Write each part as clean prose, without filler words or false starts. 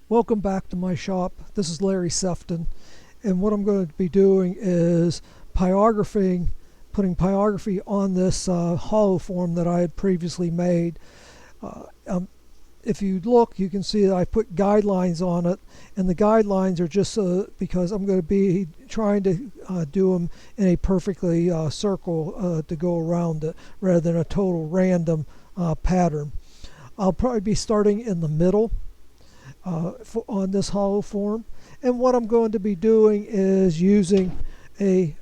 Welcome back to my shop. This is Larry Sefton, and what I'm going to be doing is putting pyrography on this hollow form that I had previously made. Uh, um, if you look, you can see that I put guidelines on it, and the guidelines are just because I'm going to be trying to do them in a perfectly circle to go around it, rather than a total random pattern. I'll probably be starting in the middle on this hollow form, and what I'm going to be doing is using a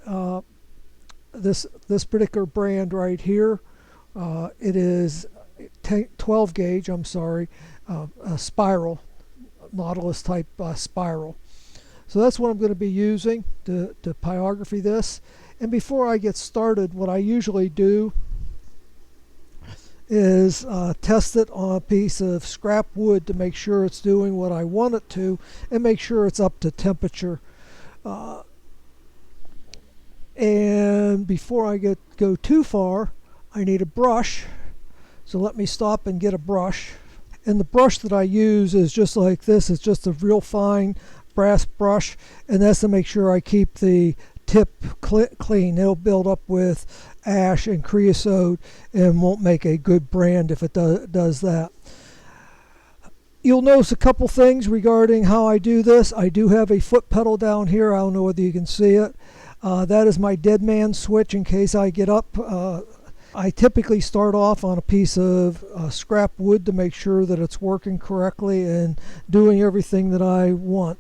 this particular brand right here. It is 12 gauge, I'm sorry, a spiral, Nautilus type spiral. So that's what I'm going to be using to pyrography this. And before I get started, what I usually do is test it on a piece of scrap wood to make sure it's doing what I want it to, and make sure it's up to temperature. And before I go too far, I need a brush. So let me stop and get a brush. And the brush that I use is just like this. It's just a real fine brass brush, and that's to make sure I keep the tip clean. It'll build up with ash and creosote and won't make a good brand if it does that. You'll notice a couple things regarding how I do this. I do have a foot pedal down here. I don't know whether you can see it. That is my dead man switch in case I get up. I typically start off on a piece of scrap wood to make sure that it's working correctly and doing everything that I want.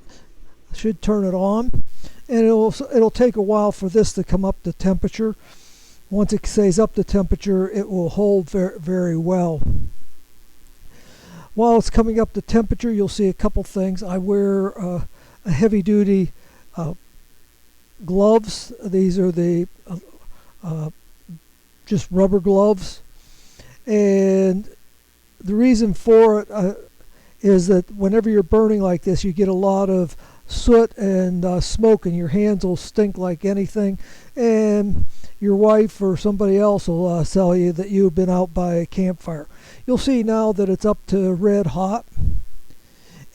I should turn it on, and it'll take a while for this to come up to temperature. Once it stays up to temperature, it will hold very, very well. While it's coming up to temperature, you'll see a couple things. I wear a heavy-duty gloves. These are the just rubber gloves, and the reason for it is that whenever you're burning like this, you get a lot of soot and smoke, and your hands will stink like anything, and your wife or somebody else will tell you that you've been out by a campfire. You'll see now that it's up to red hot.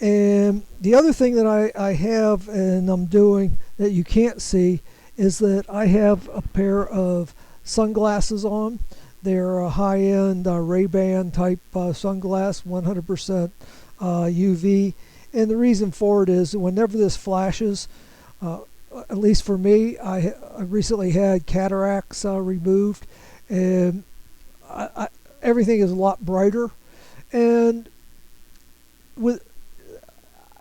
And the other thing that I have and I'm doing that you can't see is that I have a pair of sunglasses on. They're a high-end Ray-Ban type sunglass, 100% UV. And the reason for it is whenever this flashes, at least for me, I recently had cataracts removed, and everything is a lot brighter. And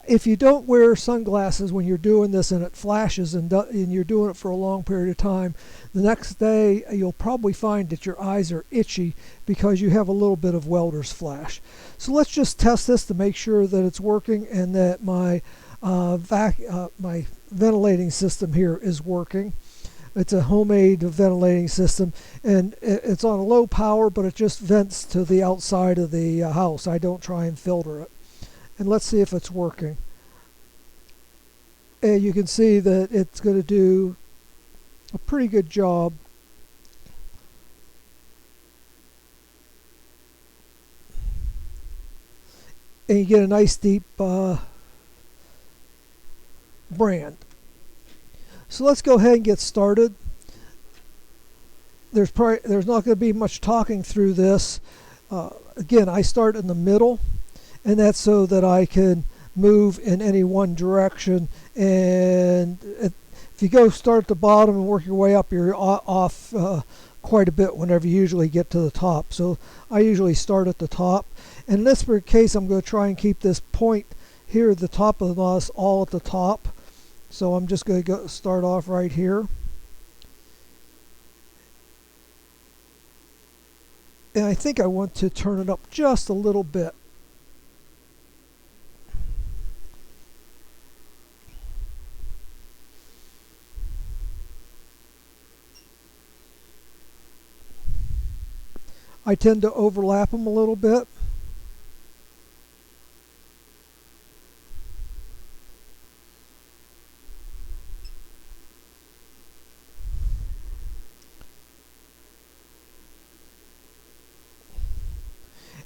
if you don't wear sunglasses when you're doing this and it flashes and you're doing it for a long period of time, the next day you'll probably find that your eyes are itchy because you have a little bit of welder's flash. So let's just test this to make sure that it's working and that my my ventilating system here is working. It's a homemade ventilating system, and it's on a low power, but it just vents to the outside of the house. I don't try and filter it. And let's see if it's working. And you can see that it's going to do a pretty good job. And you get a nice deep brand. So let's go ahead and get started. There's not going to be much talking through this. Again, I start in the middle, and that's so that I can move in any one direction. And if you start at the bottom and work your way up, you're off quite a bit whenever you usually get to the top. So I usually start at the top. And in this case, I'm going to try and keep this point here at the top of the mouse all at the top. So I'm just going to start off right here. And I think I want to turn it up just a little bit. I tend to overlap them a little bit.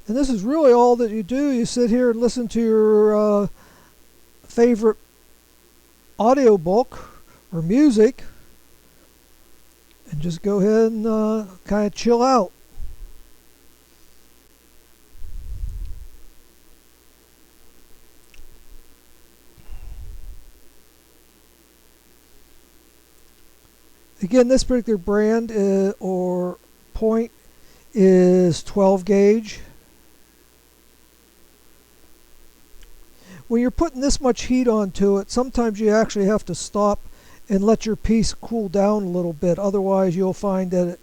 And this is really all that you do. You sit here and listen to your favorite audiobook or music and just go ahead and kind of chill out. Again, this particular brand or point is 12 gauge. When you're putting this much heat onto it, sometimes you actually have to stop and let your piece cool down a little bit. Otherwise, you'll find that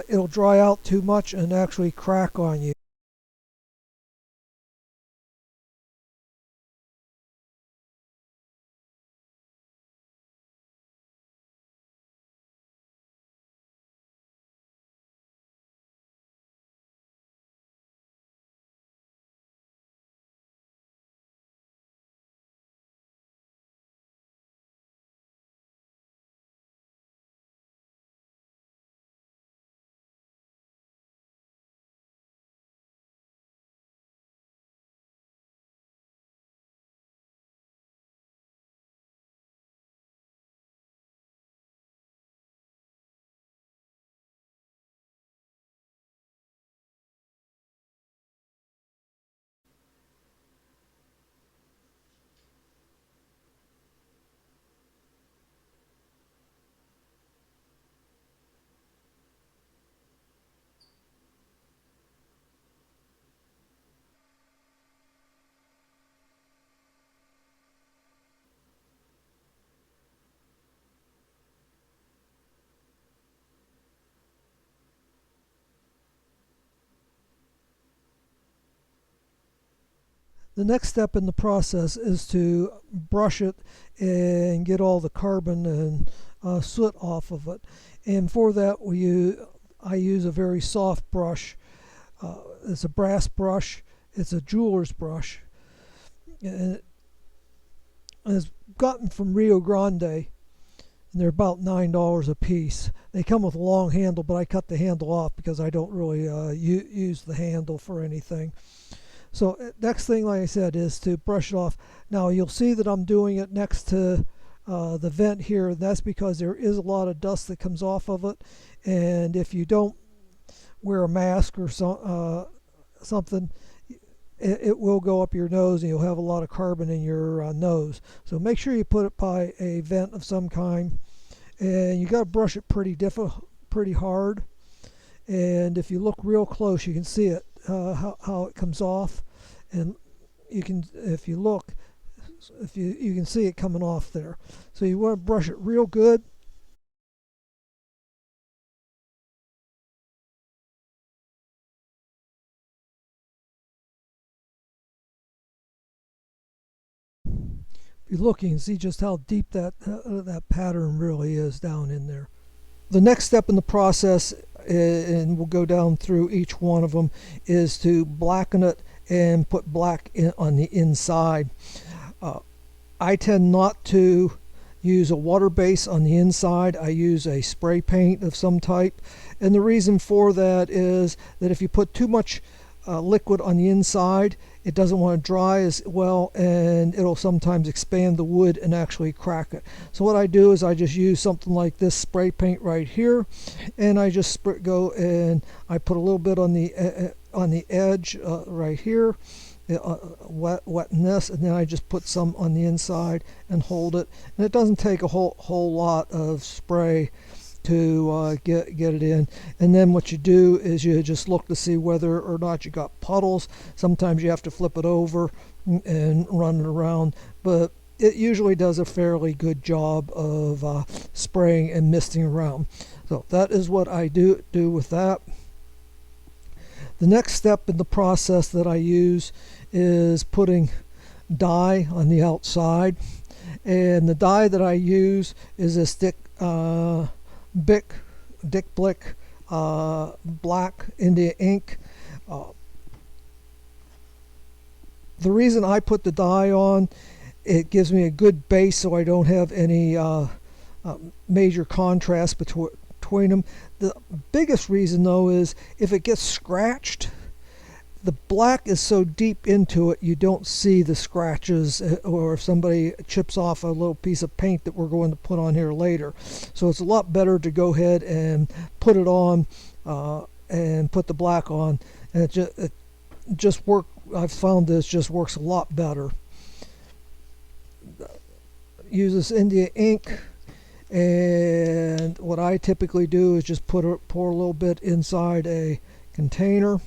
it'll dry out too much and actually crack on you. The next step in the process is to brush it and get all the carbon and soot off of it. And for that, I use a very soft brush. It's a brass brush. It's a jeweler's brush. And it's gotten from Rio Grande. And they're about $9 a piece. They come with a long handle, but I cut the handle off because I don't really use the handle for anything. So next thing, like I said, is to brush it off. Now you'll see that I'm doing it next to the vent here. That's because there is a lot of dust that comes off of it. And if you don't wear a mask or something, it will go up your nose and you'll have a lot of carbon in your nose. So make sure you put it by a vent of some kind. And you got to brush it pretty hard. And if you look real close, you can see it, how it comes off. And you can, if you look, you can see it coming off there. So you want to brush it real good. If you look, you can see just how deep that pattern really is down in there. The next step in the process, and we'll go down through each one of them, is to blacken it and put black on the inside. I tend not to use a water base on the inside. I use a spray paint of some type, and the reason for that is that if you put too much liquid on the inside, it doesn't want to dry as well, and it'll sometimes expand the wood and actually crack it. So what I do is I just use something like this spray paint right here, and I just go and I put a little bit on the edge right here, wetting this, and then I just put some on the inside and hold it. And it doesn't take a whole lot of spray to get it in. And then what you do is you just look to see whether or not you got puddles. Sometimes you have to flip it over and run it around, but it usually does a fairly good job of spraying and misting around. So that is what I do with that. The next step in the process that I use is putting dye on the outside, and the dye that I use is this Dick Blick black India ink. The reason I put the dye on, it gives me a good base so I don't have any major contrast between them. The biggest reason though is if it gets scratched, the black is so deep into it you don't see the scratches, or if somebody chips off a little piece of paint that we're going to put on here later. So it's a lot better to go ahead and put it on and put the black on, and it just work. I've found this just works a lot better. Use this India ink, and what I typically do is just pour a little bit inside a container,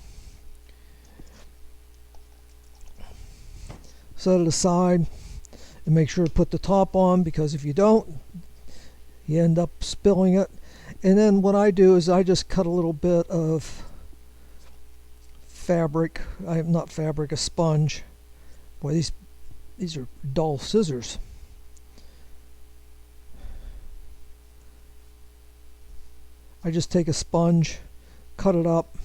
set it aside, and make sure to put the top on, because if you don't, you end up spilling it. And then what I do is I just cut a little bit of fabric, not fabric, a sponge. Boy, these are dull scissors. I just take a sponge, cut it up,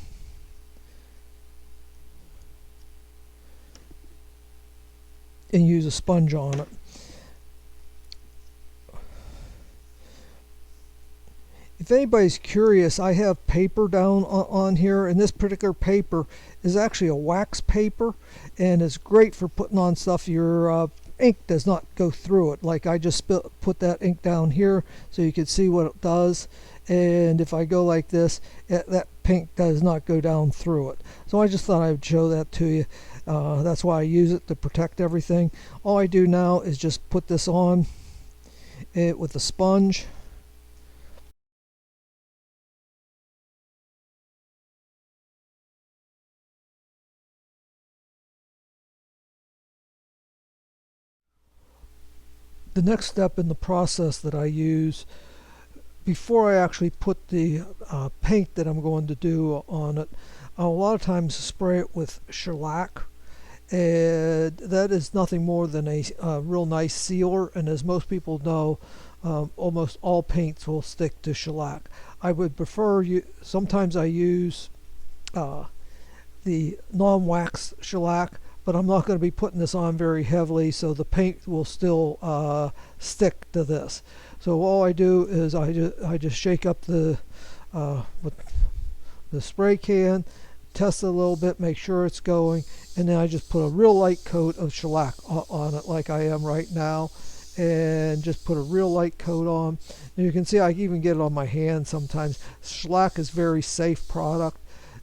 and use a sponge on it. If anybody's curious, I have paper down on here, and this particular paper is actually a wax paper, and it's great for putting on stuff. Your ink does not go through it. Like I just put that ink down here so you can see what it does, and if I go like this, that paint does not go down through it. So I just thought I would show that to you. That's why I use it, to protect everything. All I do now is just put this on it with a sponge. The next step in the process that I use before I actually put the paint that I'm going to do on it, a lot of times spray it with shellac, and that is nothing more than a real nice sealer, and as most people know, almost all paints will stick to shellac. I would prefer, sometimes I use the non-wax shellac, but I'm not going to be putting this on very heavily, so the paint will still stick to this. So all I do is I just shake up the with the spray can, test it a little bit, make sure it's going, and then I just put a real light coat of shellac on it, like I am right now, and just put a real light coat on. And you can see I can even get it on my hand sometimes. Shellac is a very safe product.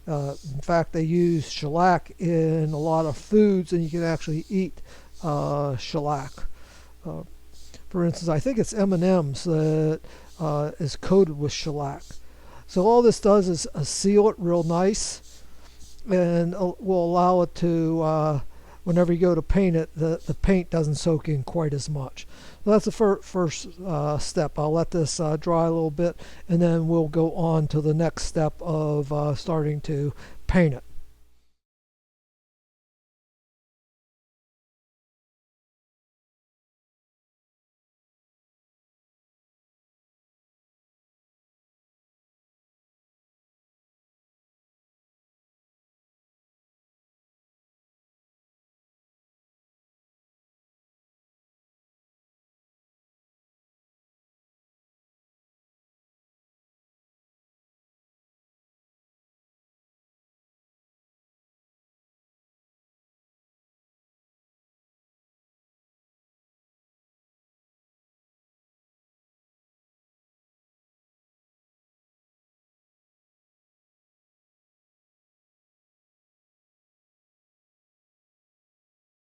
In fact, they use shellac in a lot of foods, and you can actually eat shellac. For instance, I think it's M&Ms that is coated with shellac. So all this does is seal it real nice, and will allow it to, whenever you go to paint it, the paint doesn't soak in quite as much. So that's the first step. I'll let this dry a little bit, and then we'll go on to the next step of starting to paint it.